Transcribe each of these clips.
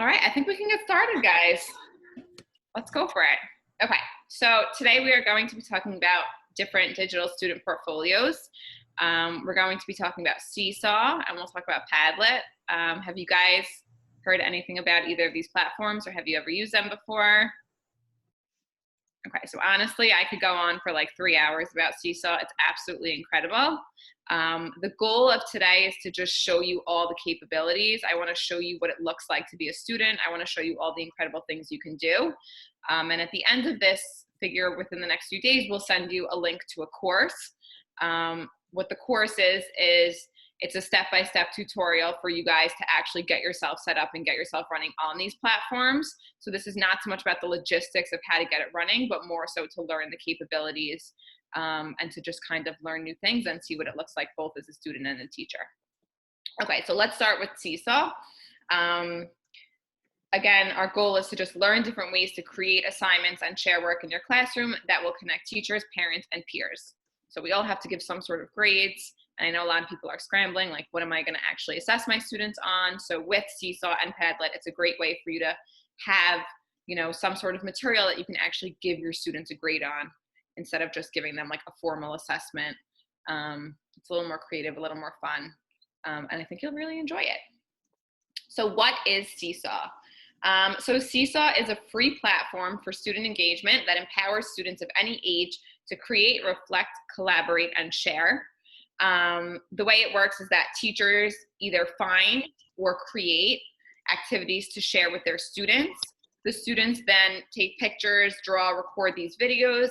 All right, I think we can get started, guys. Let's go for it. Okay, so today we are going to be talking about different digital student portfolios. We're going to be talking about Seesaw, and we'll talk about Padlet. Have you guys heard anything about either of these platforms, or have you ever used them before? Okay, so honestly, I could go on for like 3 hours about Seesaw. It's absolutely incredible. The goal of today is to just show you all the capabilities. I want to show you what it looks like to be a student. I want to show you all the incredible things you can do. And at the end of this figure, within the next few days, we'll send you a link to a course. What the course is it's a step-by-step tutorial for you guys to actually get yourself set up and get yourself running on these platforms. So this is not so much about the logistics of how to get it running, but more so to learn the capabilities and to just kind of learn new things and see what it looks like both as a student and a teacher. Okay, so let's start with Seesaw. Again, our goal is to just learn different ways to create assignments and share work in your classroom that will connect teachers, parents, and peers. So we all have to give some sort of grades. And I know a lot of people are scrambling, like, what am I going to actually assess my students on? So with Seesaw and Padlet, it's a great way for you to have, some sort of material that you can actually give your students a grade on instead of just giving them like a formal assessment. It's a little more creative, a little more fun, and I think you'll really enjoy it. So what is Seesaw? So Seesaw is a free platform for student engagement that empowers students of any age to create, reflect, collaborate, and share. The way it works is that teachers either find or create activities to share with their students. The students then take pictures, draw, record these videos.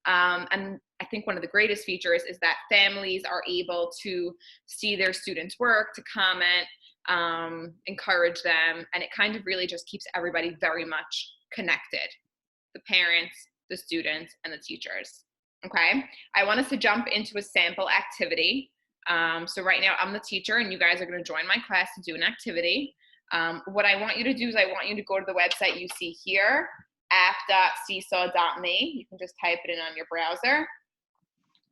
And I think one of the greatest features is that families are able to see their students' work, to comment, encourage them, and it kind of really just keeps everybody very much connected. The parents, the students, and the teachers. Okay, I want us to jump into a sample activity. So right now I'm the teacher and you guys are going to join my class to do an activity. What I want you to do is I want you to go to the website you see here, app.seesaw.me. You can just type it in on your browser.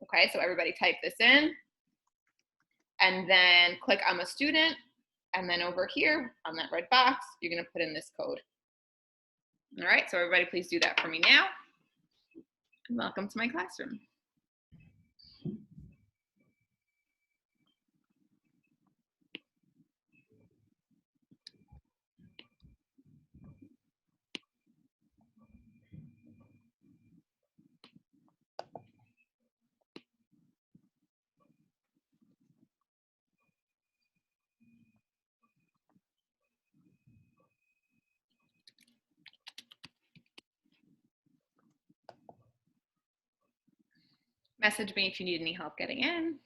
Okay, so everybody type this in and then click I'm a student. And then over here on that red box, you're going to put in this code. All right, so everybody please do that for me now. And welcome to my classroom. Message me if you need any help getting in.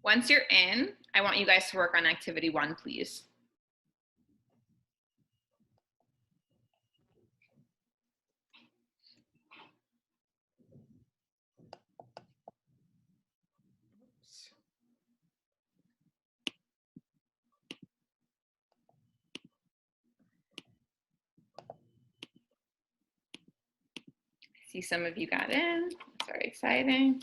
Once you're in, I want you guys to work on activity 1, please. I see some of you got in. It's very exciting.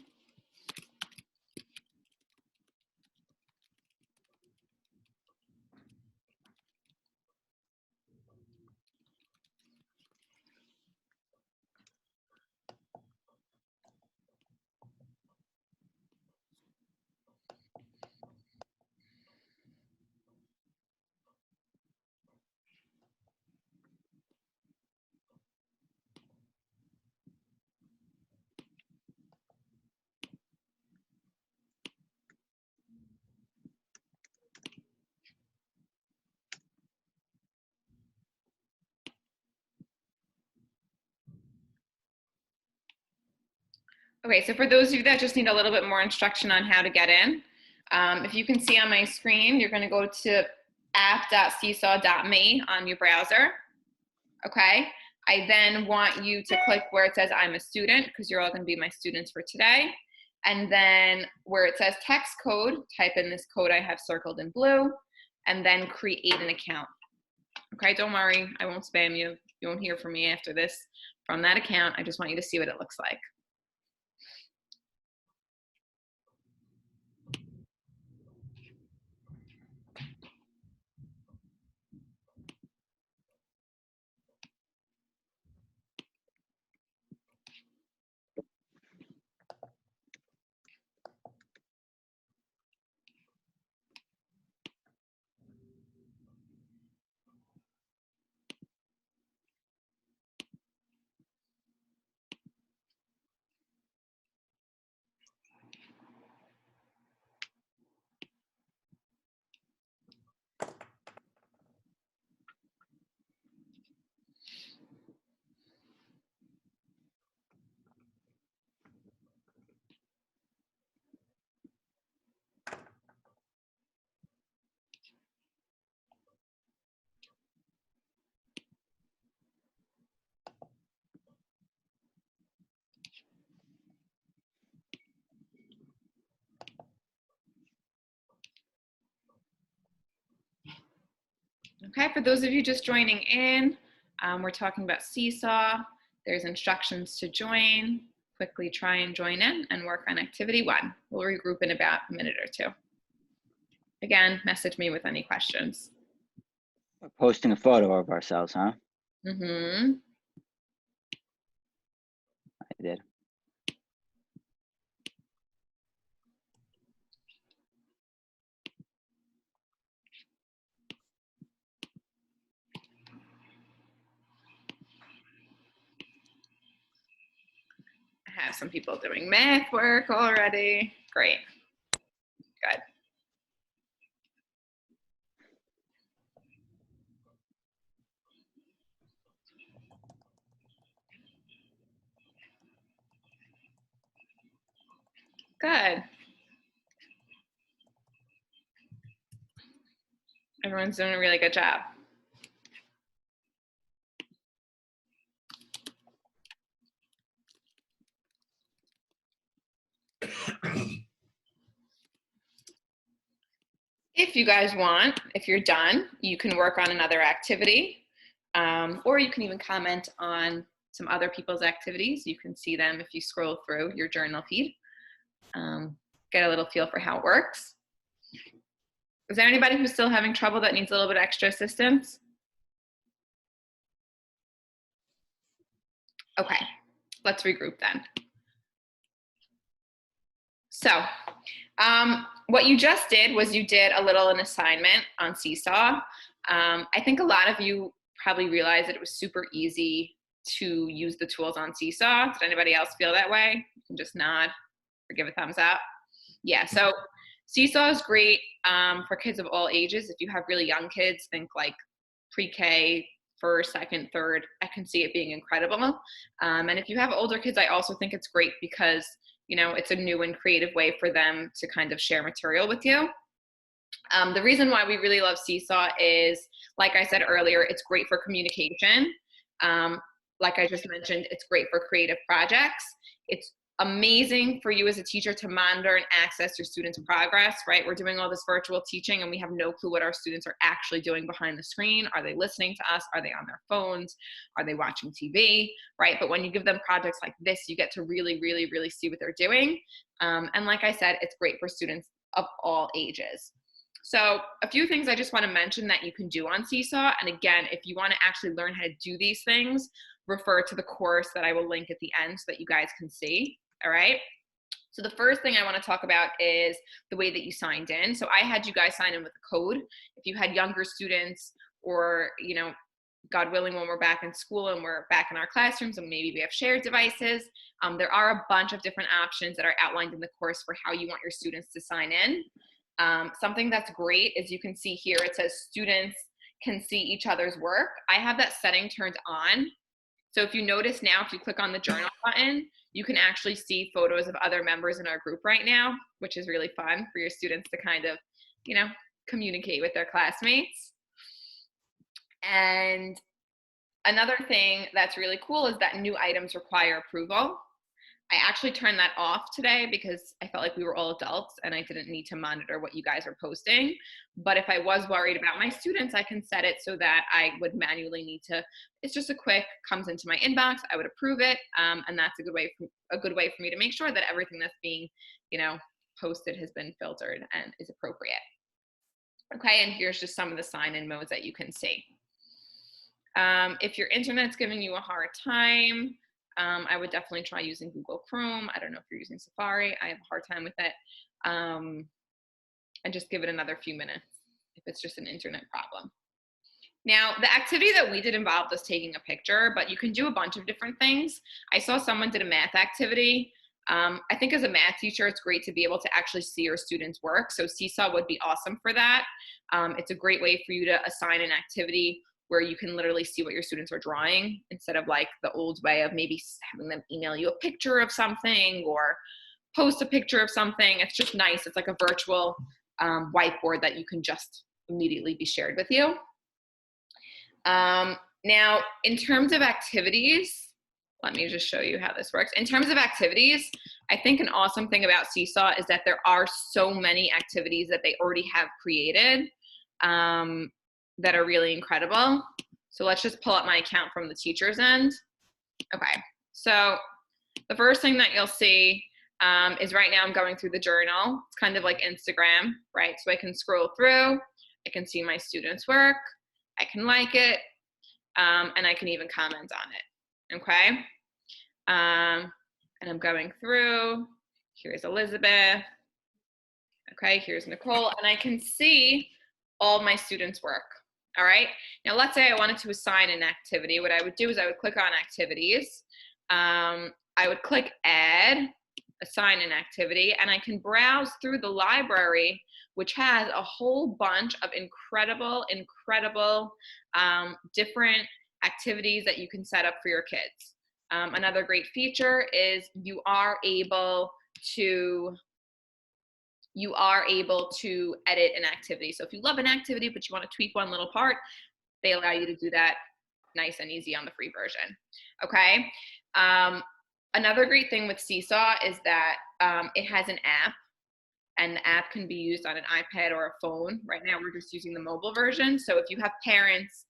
Okay, so for those of you that just need a little bit more instruction on how to get in, if you can see on my screen, you're going to go to app.seesaw.me on your browser. Okay, I then want you to click where it says I'm a student, because you're all going to be my students for today. And then where it says text code, type in this code I have circled in blue, and then create an account. Okay, don't worry, I won't spam you. You won't hear from me after this from that account. I just want you to see what it looks like. Okay, for those of you just joining in, we're talking about Seesaw. There's instructions to join. Quickly try and join in and work on activity 1. We'll regroup in about a minute or 2. Again, message me with any questions. We're posting a photo of ourselves, huh? Mm-hmm. I did. I have some people doing math work already. Great. Good. Good. Everyone's doing a really good job. If you guys want, if you're done, you can work on another activity, or you can even comment on some other people's activities. You can see them if you scroll through your journal feed. Get a little feel for how it works. Is there anybody who's still having trouble that needs a little bit extra assistance? Okay, let's regroup then. So what you just did was you did a little an assignment on Seesaw. I think a lot of you probably realized that it was super easy to use the tools on Seesaw. Did anybody else feel that way? You can just nod or give a thumbs up. Yeah, so Seesaw is great for kids of all ages. If you have really young kids, think like pre-K, first, second, third, I can see it being incredible. And if you have older kids, I also think it's great because, you know, it's a new and creative way for them to kind of share material with you. The reason why we really love Seesaw is, like I said earlier, it's great for communication. Like I just mentioned, it's great for creative projects. It's amazing for you as a teacher to monitor and access your students' progress, right? We're doing all this virtual teaching and we have no clue what our students are actually doing behind the screen. Are they listening to us? Are they on their phones? Are they watching TV, right? But when you give them projects like this, you get to really, really, really see what they're doing. And like I said, it's great for students of all ages. So a few things I just want to mention that you can do on Seesaw. And again, if you want to actually learn how to do these things, refer to the course that I will link at the end so that you guys can see. All right. So the first thing I want to talk about is the way that you signed in. So I had you guys sign in with a code. If you had younger students or, you know, God willing, when we're back in school and we're back in our classrooms and maybe we have shared devices, there are a bunch of different options that are outlined in the course for how you want your students to sign in. Something that's great is you can see here, it says students can see each other's work. I have that setting turned on. So if you notice now, if you click on the journal button, you can actually see photos of other members in our group right now, which is really fun for your students to kind of, you know, communicate with their classmates. And another thing that's really cool is that new items require approval. I actually turned that off today because I felt like we were all adults and I didn't need to monitor what you guys are posting. But if I was worried about my students, I can set it so that I would manually need to, it's just a quick, comes into my inbox, I would approve it. And that's a good way for me to make sure that everything that's being, posted has been filtered and is appropriate. Okay, and here's just some of the sign-in modes that you can see. If your internet's giving you a hard time, I would definitely try using Google Chrome. I don't know if you're using Safari. I have a hard time with it. And just give it another few minutes if it's just an internet problem. Now, the activity that we did involved us taking a picture, but you can do a bunch of different things. I saw someone did a math activity. I think as a math teacher, it's great to be able to actually see your students' work. So Seesaw would be awesome for that. It's a great way for you to assign an activity where you can literally see what your students are drawing instead of like the old way of maybe having them email you a picture of something or post a picture of something. It's just nice. It's like a virtual whiteboard that you can just immediately be shared with you. Now, in terms of activities, let me just show you how this works. In terms of activities, I think an awesome thing about Seesaw is that there are so many activities that they already have created that are really incredible. So let's just pull up my account from the teacher's end. Okay, so the first thing that you'll see is right now I'm going through the journal. It's kind of like Instagram, right? So I can scroll through, I can see my students' work, I can like it, and I can even comment on it, okay? And I'm going through, here's Elizabeth, okay, here's Nicole, and I can see all my students' work, all right? Now let's say I wanted to assign an activity. What I would do is I would click on activities, I would click add, assign an activity, and I can browse through the library, which has a whole bunch of incredible different activities that you can set up for your kids. Another great feature is you are able to edit an activity. So if you love an activity, but you want to tweak one little part, they allow you to do that nice and easy on the free version. Okay. Another great thing with Seesaw is that it has an app, and the app can be used on an iPad or a phone. Right now, we're just using the mobile version. So if you have parents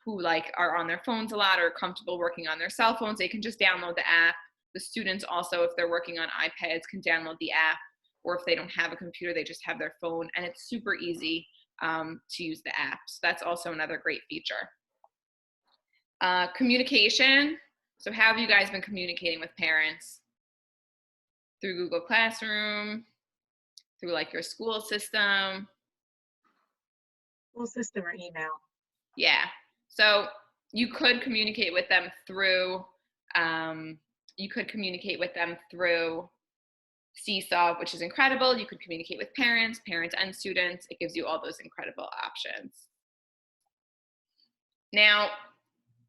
who are on their phones a lot or comfortable working on their cell phones, they can just download the app. The students also, if they're working on iPads, can download the app, or if they don't have a computer, they just have their phone, and it's super easy to use the app. So that's also another great feature. Communication. So how have you guys been communicating with parents? Through Google Classroom, through your school system? School system or email? Yeah. So you could communicate with them through Seesaw, which is incredible. You could communicate with parents and students. It gives you all those incredible options. Now,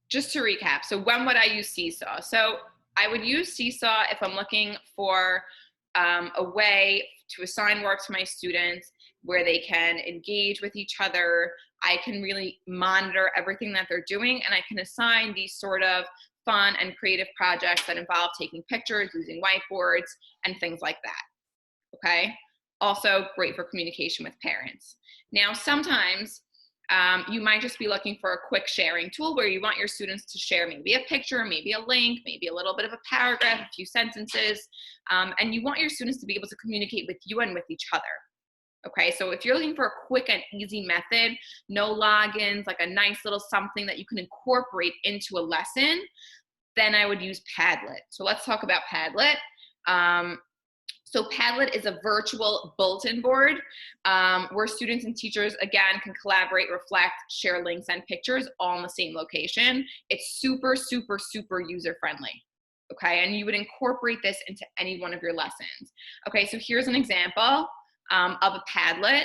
just to recap, so when would I use Seesaw? So I would use Seesaw if I'm looking for a way to assign work to my students where they can engage with each other. I can really monitor everything that they're doing, and I can assign these sort of fun and creative projects that involve taking pictures, using whiteboards, and things like that, okay? Also great for communication with parents. Now, sometimes you might just be looking for a quick sharing tool where you want your students to share maybe a picture, maybe a link, maybe a little bit of a paragraph, a few sentences, and you want your students to be able to communicate with you and with each other. Okay, so if you're looking for a quick and easy method, no logins, like a nice little something that you can incorporate into a lesson, then I would use Padlet. So let's talk about Padlet. So Padlet is a virtual bulletin board where students and teachers, again, can collaborate, reflect, share links and pictures all in the same location. It's super user-friendly, okay? And you would incorporate this into any one of your lessons. Okay, so here's an example of a Padlet.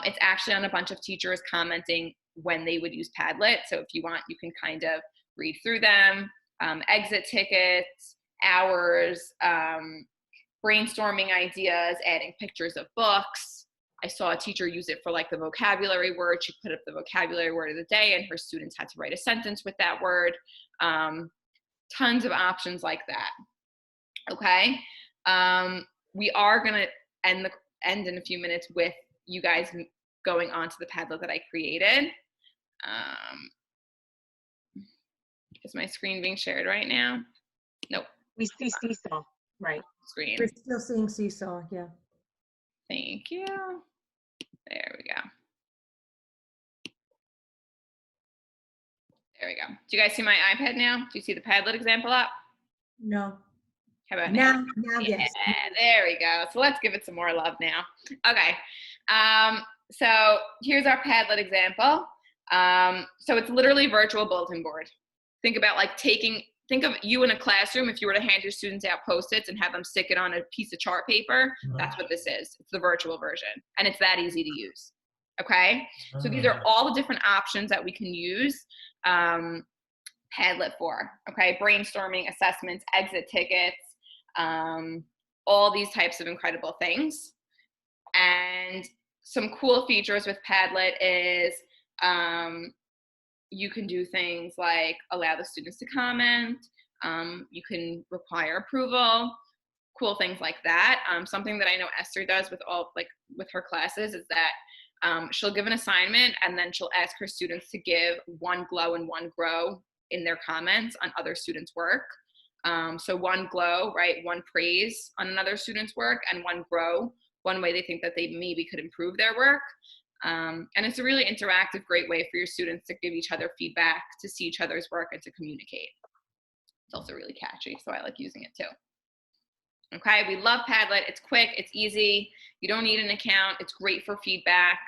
It's actually on a bunch of teachers commenting when they would use Padlet. So if you want, you can kind of read through them, exit tickets, hours, brainstorming ideas, adding pictures of books. I saw a teacher use it for the vocabulary word. She put up the vocabulary word of the day and her students had to write a sentence with that word. tons of options like that. Okay. We are going to end in a few minutes with you guys going on to the Padlet that I created. Is my screen being shared right now? Nope. We see Seesaw, right? Screen. We're still seeing Seesaw, yeah. Thank you. There we go. There we go. Do you guys see my iPad now? Do you see the Padlet example up? No. How about Now, Yeah, yes. there we go. So let's give it some more love now. Okay. So here's our Padlet example. So it's literally virtual bulletin board. Think about like think of you in a classroom. If you were to hand your students out Post-its and have them stick it on a piece of chart paper, that's what this is. It's the virtual version, and it's that easy to use. Okay. So these are all the different options that we can use Padlet for. Okay. Brainstorming, assessments, exit tickets, all these types of incredible things. And some cool features with Padlet is you can do things like allow the students to comment. You can require approval, cool things like that. Something that I know Esther does with her classes is that she'll give an assignment and then she'll ask her students to give one glow and one grow in their comments on other students' work. So one glow, right? One praise on another student's work, and one grow, one way they think that they maybe could improve their work. And it's a really interactive, great way for your students to give each other feedback, to see each other's work, and to communicate. It's also really catchy, so I like using it too. Okay, we love Padlet. It's quick, it's easy. You don't need an account. It's great for feedback.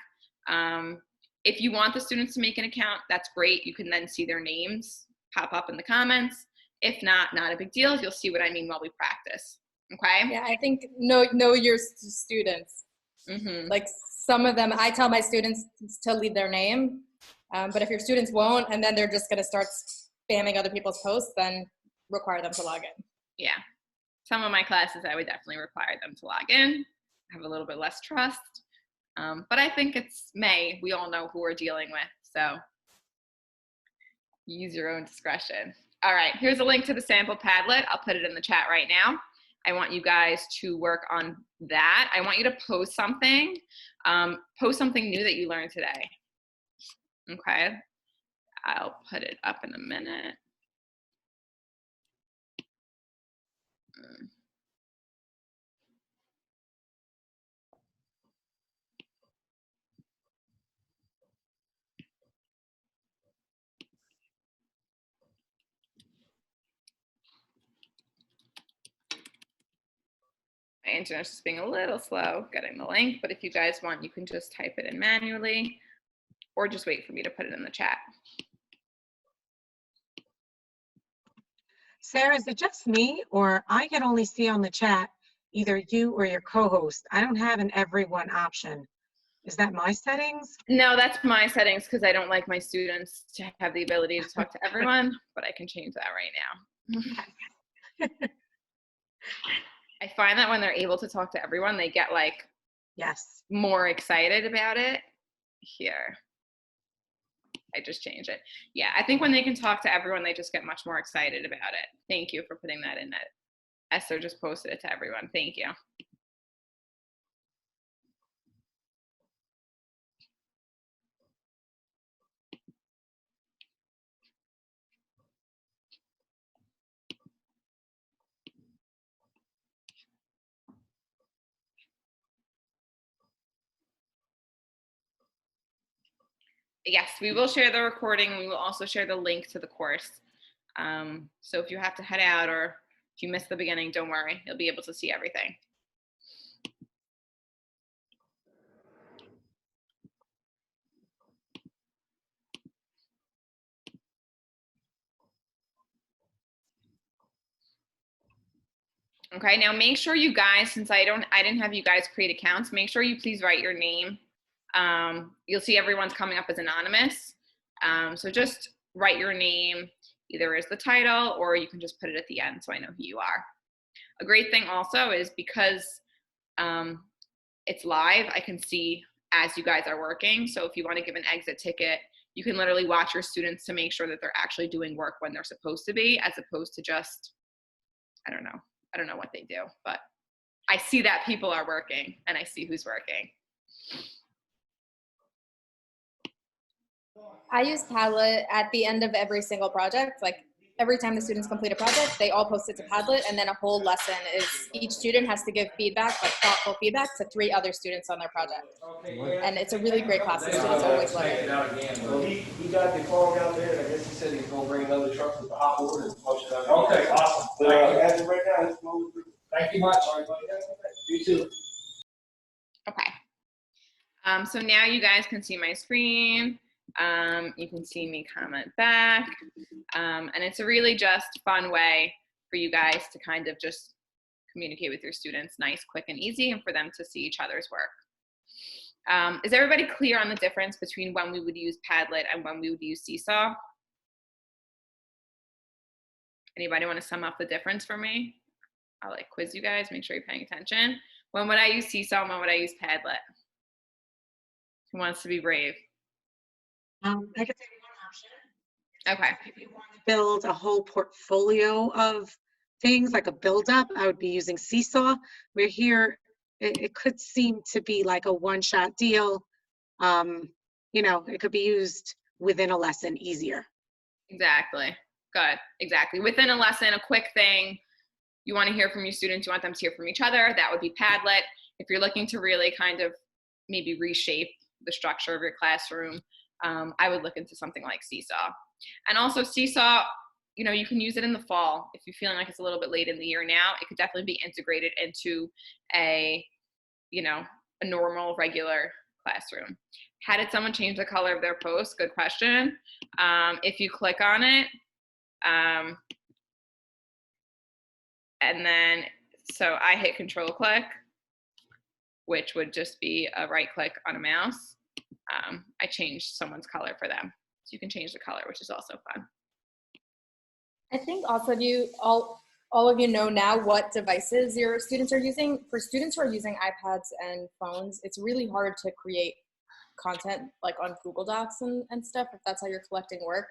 If you want the students to make an account, that's great. You can then see their names pop up in the comments. If not a big deal. You'll see what I mean while we practice. Okay? Yeah, I think know your students. Mm-hmm. Like some of them, I tell my students to leave their name, but if your students won't, and then they're just going to start spamming other people's posts, then require them to log in. Yeah. Some of my classes, I would definitely require them to log in. Have a little bit less trust. But I think it's May. We all know who we're dealing with. So use your own discretion. All right, here's a link to the sample Padlet. I'll put it in the chat right now. I want you guys to work on that. I want you to post something new that you learned today. Okay, I'll put it up in a minute. My internet's just being a little slow getting the link, but if you guys want, you can just type it in manually or just wait for me to put it in the chat. Sarah, is it just me, or I can only see on the chat either you or your co-host? I don't have an everyone option. Is that my settings? No, that's my settings because I don't like my students to have the ability to talk to everyone, but I can change that right now. I find that when they're able to talk to everyone, they get like Yes. more excited about it. Here, I just changed it. Yeah, I think when they can talk to everyone, they just get much more excited about it. Thank you for putting that in. That Esther just posted it to everyone. Thank you. Yes, we will share the recording. We will also share the link to the course. So if you have to head out or if you missed the beginning, don't worry. You'll be able to see everything. Okay, now make sure you guys, since I didn't have you guys create accounts, make sure you please write your name. You'll see everyone's coming up as anonymous. So just write your name either as the title or you can just put it at the end so I know who you are. A great thing also is because it's live, I can see as you guys are working. So if you want to give an exit ticket, you can literally watch your students to make sure that they're actually doing work when they're supposed to be, as opposed to just, I don't know what they do, but I see that people are working and I see who's working. I use Padlet at the end of every single project. Like every time the students complete a project, they all post it to Padlet, and then a whole lesson is each student has to give feedback, like thoughtful feedback, to 3 other students on their project. And it's a really great class. The students always love it. Well, he got the phone out there, and I guess he said he's gonna bring another truck with the hot water and push it out. Okay, awesome. But as of right now, it's moving through. Thank you much. You too. Okay. So now you guys can see my screen. You can see me comment back. And it's a really just fun way for you guys to kind of just communicate with your students, nice, quick, and easy, and for them to see each other's work. Is everybody clear on the difference between when we would use Padlet and when we would use Seesaw? Anybody want to sum up the difference for me? I'll like quiz you guys, make sure you're paying attention. When would I use Seesaw and when would I use Padlet? Who wants to be brave? I could take one option. Okay. If you want to build a whole portfolio of things, like a build-up, I would be using Seesaw. We're here, it could seem to be like a one-shot deal. You know, it could be used within a lesson easier. Exactly. Good. Exactly. Within a lesson, a quick thing. You want to hear from your students. You want them to hear from each other. That would be Padlet. If you're looking to really kind of maybe reshape the structure of your classroom, I would look into something like Seesaw. And also Seesaw, you know, you can use it in the fall. If you're feeling like it's a little bit late in the year now, it could definitely be integrated into a, you know, a normal, regular classroom. How did someone change the color of their post? Good question. If you click on it, and then, so I hit control click, which would just be a right click on a mouse. I changed someone's color for them. So you can change the color, which is also fun. I think also all of you know now what devices your students are using. For students who are using iPads and phones, it's really hard to create content like on Google Docs and stuff, if that's how you're collecting work.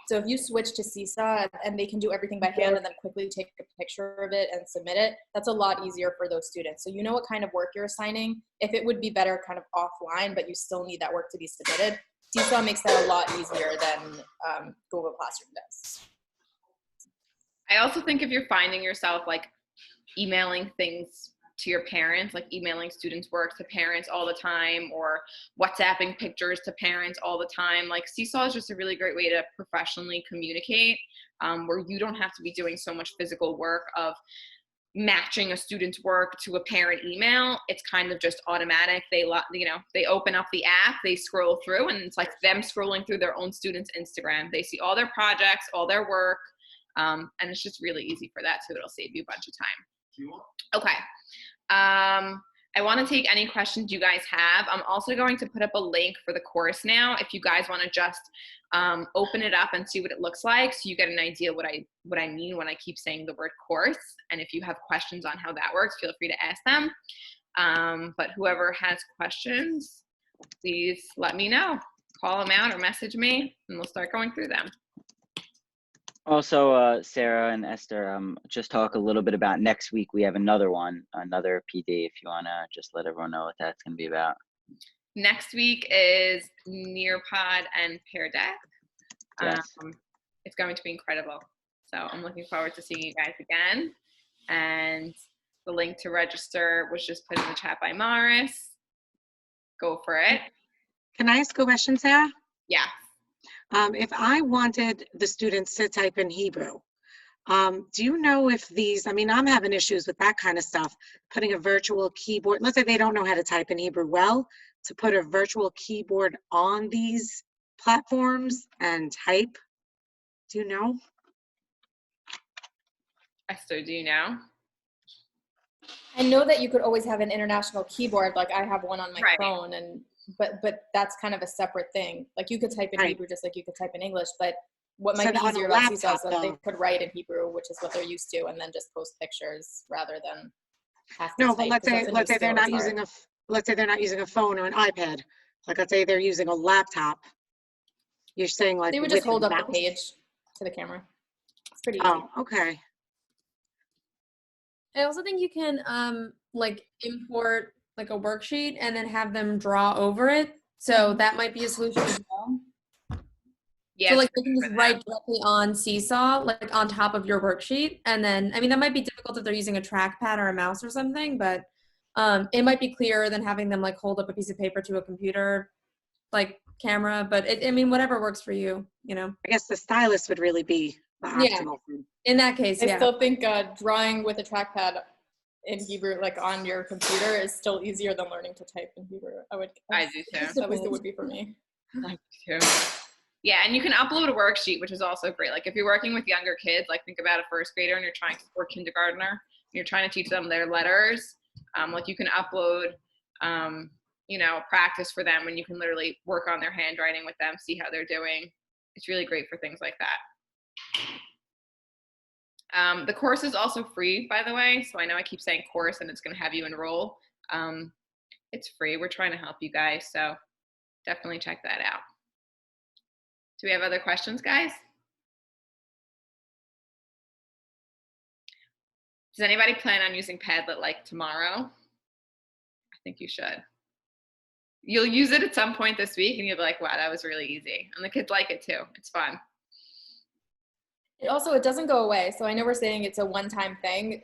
So if you switch to Seesaw and they can do everything by hand and then quickly take a picture of it and submit it, that's a lot easier for those students. So you know what kind of work you're assigning. If it would be better kind of offline, but you still need that work to be submitted, Seesaw makes that a lot easier than Google Classroom does. I also think if you're finding yourself like emailing things to your parents, like emailing students' work to parents all the time, or WhatsApping pictures to parents all the time, like Seesaw is just a really great way to professionally communicate, where you don't have to be doing so much physical work of matching a student's work to a parent email. It's kind of just automatic. They open up the app, they scroll through, and it's like them scrolling through their own student's Instagram. They see all their projects, all their work, and it's just really easy for that, so it'll save you a bunch of time. Okay. I want to take any questions you guys have. I'm also going to put up a link for the course now, if you guys want to just open it up and see what it looks like, so you get an idea what I mean when I keep saying the word course. And if you have questions on how that works, feel free to ask them. But whoever has questions, please let me know. Call them out or message me, and we'll start going through them. Also, Sarah and Esther, just talk a little bit about next week. We have another PD, if you want to just let everyone know what that's going to be about. Next week is Nearpod and Pear Deck. Yes. It's going to be incredible. So I'm looking forward to seeing you guys again. And the link to register was just put in the chat by Morris. Go for it. Can I ask a question, Sarah? Yeah. If I wanted the students to type in Hebrew, do you know if these, I mean, I'm having issues with that kind of stuff, putting a virtual keyboard, let's say they don't know how to type in Hebrew well, to put a virtual keyboard on these platforms and type. Do you know? Esther, do you know? I know that you could always have an international keyboard, like I have one on my Right. phone, but that's kind of a separate thing. Like you could type in Right. Hebrew just like you could type in English, but what might So be on a easier about Seesaw is laptop, that they though. could write in Hebrew, which is what they're used to, and then just post pictures rather than have to No, type, but let's 'cause say that's a new they're skill, not it's hard. using let's say they're not using a phone or an iPad. Like let's say they're using a laptop. You're saying like They would just with hold up the mouse? page to the camera. It's pretty easy. Oh, okay. I also think you can like import like a worksheet and then have them draw over it. So that might be a solution as well. Yeah, So like it's they can good just for write directly on Seesaw, like on top of your worksheet. And then, I mean, that might be difficult if they're using a trackpad or a mouse or something, but it might be clearer than having them like hold up a piece of paper to a computer like camera. But I mean, whatever works for you, you know. I guess the stylus would really be the Yeah. optimal thing. In that case, I yeah. still think drawing with a trackpad in Hebrew, like on your computer, is still easier than learning to type in Hebrew. I do too. At least it would be for me. I do too. Yeah, and you can upload a worksheet, which is also great. Like if you're working with younger kids, like think about a first grader and you're trying to, or kindergartner, and you're trying to teach them their letters. Like you can upload, you know, practice for them, and you can literally work on their handwriting with them, see how they're doing. It's really great for things like that. The course is also free, by the way. So I know I keep saying course and it's going to have you enroll. It's free. We're trying to help you guys. So definitely check that out. Do we have other questions, guys? Does anybody plan on using Padlet like tomorrow? I think you should. You'll use it at some point this week and you'll be like, wow, that was really easy. And the kids like it too. It's fun. It doesn't go away. So I know we're saying it's a one-time thing.